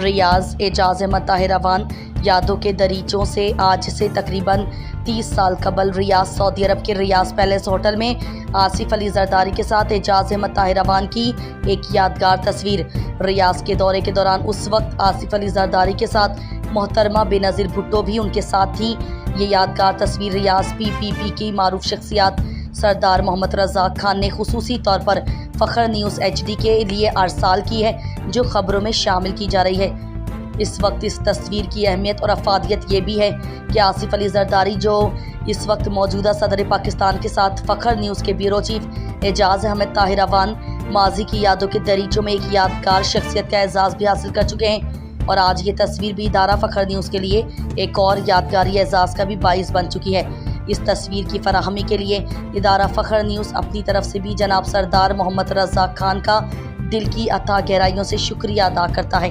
ریاض اعجاز احمد طاہر اعوان یادوں کے دریچوں سے آج سے تقریباً 30 سال قبل ریاض سعودی عرب کے ریاض پیلیس ہوٹل میں آصف علی زرداری کے ساتھ اعجاز احمد طاہر اعوان کی ایک یادگار تصویر۔ ریاض کے دورے کے دوران اس وقت آصف علی زرداری کے ساتھ محترمہ بینظیر بھٹو بھی ان کے ساتھ تھیں۔ یہ یادگار تصویر ریاض پی پی پی کی معروف شخصیات سردار محمد رزاق خان نے خصوصی طور پر فخر نیوز ایچ ڈی کے لیے ارسال کی ہے، جو خبروں میں شامل کی جا رہی ہے۔ اس وقت اس تصویر کی اہمیت اور افادیت یہ بھی ہے کہ آصف علی زرداری جو اس وقت موجودہ صدر پاکستان کے ساتھ فخر نیوز کے بیورو چیف اعجاز احمد طاہر اعوان ماضی کی یادوں کے دریچوں میں ایک یادگار شخصیت کا اعزاز بھی حاصل کر چکے ہیں، اور آج یہ تصویر بھی ادارہ فخر نیوز کے لیے ایک اور یادگاری اعزاز کا بھی باعث بن چکی ہے۔ اس تصویر کی فراہمی کے لیے ادارہ فخر نیوز اپنی طرف سے بھی جناب سردار محمد رزاق خان کا دل کی اتھاہ گہرائیوں سے شکریہ ادا کرتا ہے۔